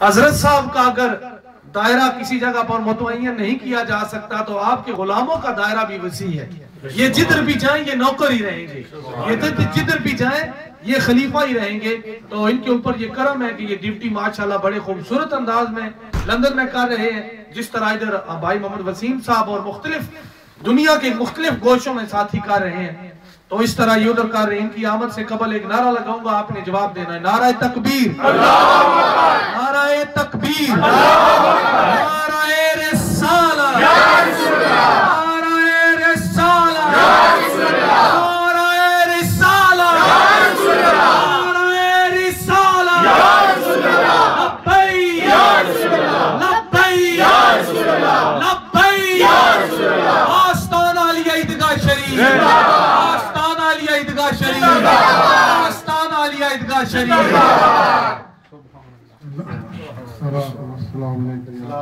حضرت صاحب کا اگر دائرہ کسی جگہ پر متعین نہیں کیا جا سکتا تو آپ کے غلاموں کا دائرہ بھی وسیع ہے. یہ جدھر بھی جائیں یہ نوکر ہی رہیں گے, یہ جدھر بھی جائیں یہ خلیفہ ہی رہیں گے. تو ان کے اوپر یہ کرم ہے کہ یہ ڈیوٹی ماشاءاللہ بڑے خوبصورت انداز میں لندن میں کر رہے ہیں. جس طرح ادھر بھائی محمد وسیم صاحب اور مختلف دنیا کے مختلف گوشوں میں ساتھی کر رہے ہیں, تو اس طرح یہ ادھر کر رہے ہیں. ان کی آمد سے قبل ایک نعرہ لگاؤں گا, آپ نے جواب دینا ہے. نعرہ تکبیر, نعرہ تکبیر, نعرہ رسالہ, نعرہ رسالہ, نعرہ رسالہ, نعرہ رسالہ, لبیک لبیک آستانہ علیہ عیدگاہ شریف, آستانہ علیہ عیدگاہ شریف, آستانہ علیہ عیدگاہ شریف. السلام علیکم.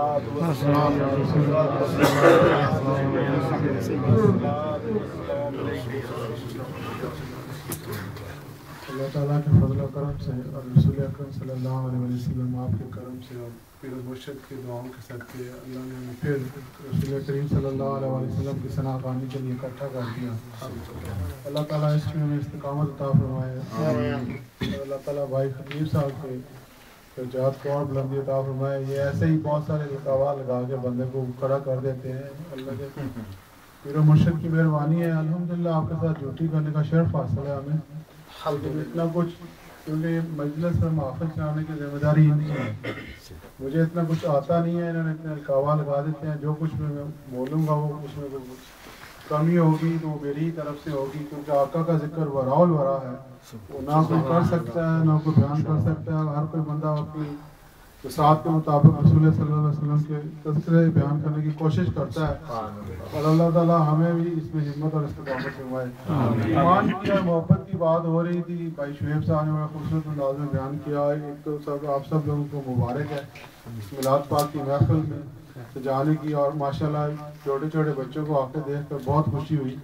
اللہ تعالیٰ کے فضل و کرم سے اور رسول اکرم صلی اللہ علیہ وسلم آپ کے کرم سے اور پیر مرشد کی دعاؤں کے صدقے اللہ نے ہمیں پھر رسول کریم صلی اللہ علیہ وسلم کی ثنا خوانی کے لیے اکٹھا کر دیا. اللہ تعالیٰ اس میں ہمیں استقامت عطا فرمائے. اللہ تعالیٰ بھائی خطیب صاحب کے درجات کو اور بلندی عطا فرمائے. یہ ایسے ہی بہت سارے رکاوٹ لگا کے بندے کو کھڑا کر دیتے ہیں. اللہ کے پیر و مرشد کی مہربانی ہے. الحمدللہ آپ کے ساتھ ڈیوٹی کرنے کا شرف حاصل ہے ہمیں. لیکن اتنا کچھ کیونکہ یہ مجلس میں محفل چلانے کی ذمہ داری نہیں ہے, مجھے اتنا کچھ آتا نہیں ہے. انہوں نے اتنے رکاوٹ لگا دیتے ہیں. جو کچھ میں بولوں گا وہ اس میں کمی ہوگی تو میری ہی طرف سے ہوگی, کیونکہ آقا کا ذکر ورا الورا ہے. وہ نہ کوئی کر سکتا ہے نہ کوئی بیان کر سکتا ہے. ہر کوئی بندہ اپنی وسعت کے مطابق رسول صلی اللہ علیہ وسلم کے تذکرے بیان کرنے کی کوشش کرتا ہے. اور اللہ تعالیٰ ہمیں بھی اس میں ہمت اور استقامت فرمائے. ایمان کی اور محبت کی بات ہو رہی تھی, بھائی شعیب صاحب نے بڑا خوبصورت انداز میں بیان کیا. ایک تو آپ سب لوگوں کو مبارک ہے اس میلاد پاک کی محفل میں سجانے کی, اور ماشاءاللہ چھوٹے چھوٹے بچوں کو آ کے دیکھ کر بہت خوشی ہوئی.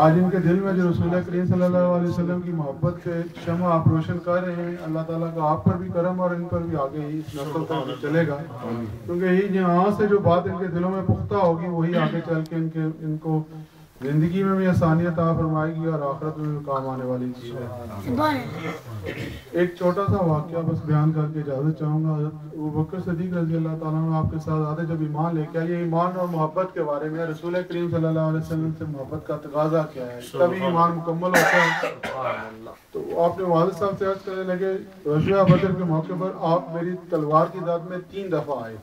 آج ان کے دل میں جو رسول کریم صلی اللہ علیہ وسلم کی محبت کے شمع آپ روشن کر رہے ہیں, اللہ تعالیٰ کا آپ پر بھی کرم اور ان پر بھی آگے ہی اس نسل تک چلے گا. کیونکہ یہاں سے جو بات ان کے دلوں میں پختہ ہوگی وہی آگے چل کے ان کو زندگی میں بھی آسانیت عطا فرمائے گی اور آخرت میں بھی کام آنے والی چیز ہے. ایک چھوٹا سا واقعہ بس بیان کر کے اجازت چاہوں گا. ابوبکر صدیق رضی اللہ تعالیٰ عنہ آپ کے ساتھ آتے جب ایمان لے کے آئے, ایمان اور محبت کے بارے میں رسول کریم صلی اللہ علیہ وسلم سے محبت کا تقاضا کیا ہے, تبھی ایمان مکمل ہوتا ہے. تو آپ نے والد صاحب سے عرض کرنے لگے, غزوہ بدر کے موقع پر آپ میری تلوار کی داد میں 3 دفعہ آئے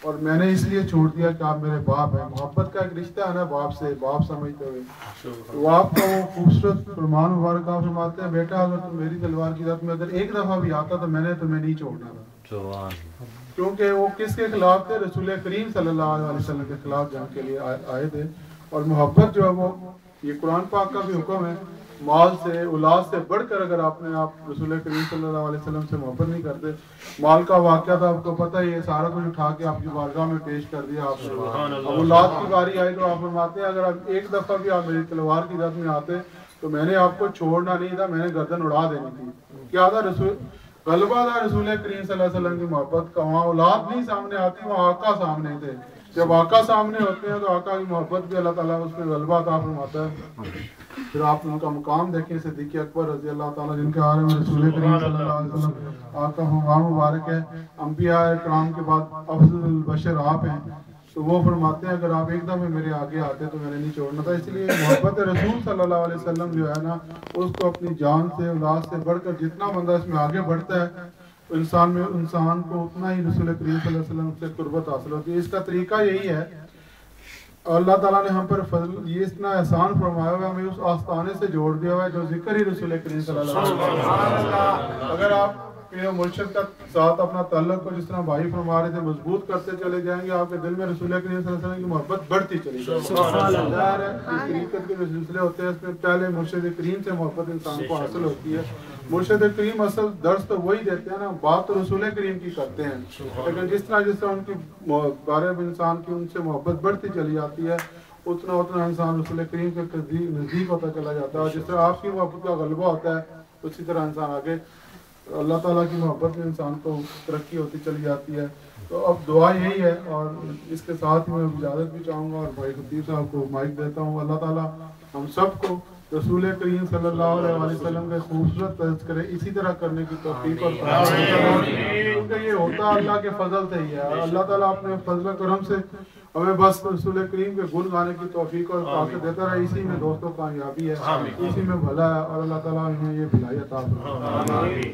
اور میں نے اس لیے چھوڑ دیا کہ آپ میرے باپ ہیں. محبت کا ایک رشتہ ہے نا باپ سے, باپ سمجھتے ہوئے. تو آپ کا وہ خوبصورت فرمان مبارک آپ فرماتے ہیں, بیٹا اگر تم میری تلوار کی ذات میں اگر ایک دفعہ بھی آتا تو میں نے تمہیں نہیں چھوڑنا تھا. کیونکہ وہ کس کے خلاف تھے؟ رسول کریم صلی اللہ علیہ وسلم کے خلاف جنگ کے لیے آئے تھے. اور محبت جو ہے وہ یہ قرآن پاک کا بھی حکم ہے, مال سے اولاد سے بڑھ کر اگر آپ رسول کریم صلی اللہ علیہ وسلم سے محبت نہیں کرتے. مال کا واقعہ تھا آپ کو پتہ ہے, یہ سارا کچھ اٹھا کے آپ کی بارگاہ میں پیش کر دیا آپ نے. اب اولاد کی باری آئی تو آپ فرماتے ہیں اگر آپ ایک دفعہ بھی آپ میری تلوار کی ذات میں آتے تو میں نے آپ کو چھوڑنا نہیں تھا, میں نے گردن اڑا دینی تھی. کیا تھا غلبہ تھا رسول کریم صلی اللہ علیہ وسلم کی محبت کا. وہاں اولاد نہیں سامنے آتی, وہاں آقا سامنے تھے. جب آقا سامنے ہوتے ہیں تو آقا کی محبت بھی اللہ تعالیٰ اس میں غلبہ عطا فرماتا ہے. پھر آپ ان کا مقام دیکھیں, صدیق اکبر رضی اللہ تعالیٰ جن کے بارے میں رسول کریم صلی اللہ علیہ وسلم آپ کا فرمان مبارک ہے, انبیاء کرام کے بعد افضل البشر آپ ہیں. تو وہ فرماتے ہیں اگر آپ ایک دفعہ میرے آگے آتے تو میں نے نہیں چھوڑنا تھا. اس لیے محبت رسول صلی اللہ علیہ وسلم جو ہے نا, اس کو اپنی جان سے اولاد سے بڑھ کر جتنا بندہ اس میں آگے بڑھتا ہے انسان کو اتنا ہی رسول کریم صلی اللہ علیہ وسلم سے قربت حاصل ہوتی ہے. اس کا طریقہ یہی ہے, اللہ تعالیٰ نے ہم پر فضل یہ اتنا احسان فرمایا ہوا ہے, ہمیں اس آستانے سے جوڑ دیا ہوا ہے جو ذکر ہی رسول کریم صلی اللہ علیہ وسلم. اگر آپ پیر مرشد کا ساتھ اپنا تعلق کو جس طرح بھائی فرما رہے تھے مضبوط کرتے چلے جائیں گے, آپ کے دل میں رسول کریم صلی اللہ علیہ وسلم کی محبت بڑھتی چلی جائے گی. ظاہر ہے اس طریقت کے جو سلسلے ہوتے ہیں اس میں پہلے مرشد کریم سے محبت انسان کو حاصل ہوتی ہے. مرشد کریم اصل درس تو وہی دیتے ہیں نا, بات تو رسول کریم کی کرتے ہیں, لیکن جس طرح ان کی بارے میں انسان کی ان سے محبت بڑھتی چلی جاتی ہے اتنا انسان رسول کریم کے نزدیک ہوتا چلا جاتا ہے. اور جس طرح آپ کی محبت کا غلبہ ہوتا ہے اسی طرح انسان آگے اللہ تعالیٰ کی محبت میں انسان کو ترقی ہوتی چلی جاتی ہے. تو اب دعا یہی ہے اور اس کے ساتھ میں اجازت بھی چاہوں گا اور بھائی خطیب صاحب کو مائک دیتا ہوں. اللہ تعالیٰ ہم سب کو رسول کریم صلی اللہ علیہ وسلم کے خوبصورت تذکرے اسی طرح کرنے کی توفیق اور کیونکہ یہ ہوتا اللہ کے فضل سے ہی ہے. اللہ تعالیٰ اپنے فضل و کرم سے ہمیں بس رسول کریم کے گن گانے کی توفیق اور طاقت دیتا رہا. اسی میں دوستوں کامیابی ہے, اسی میں بھلا ہے اور اللہ تعالیٰ انہیں یہ بھلائی عطا فرمائے.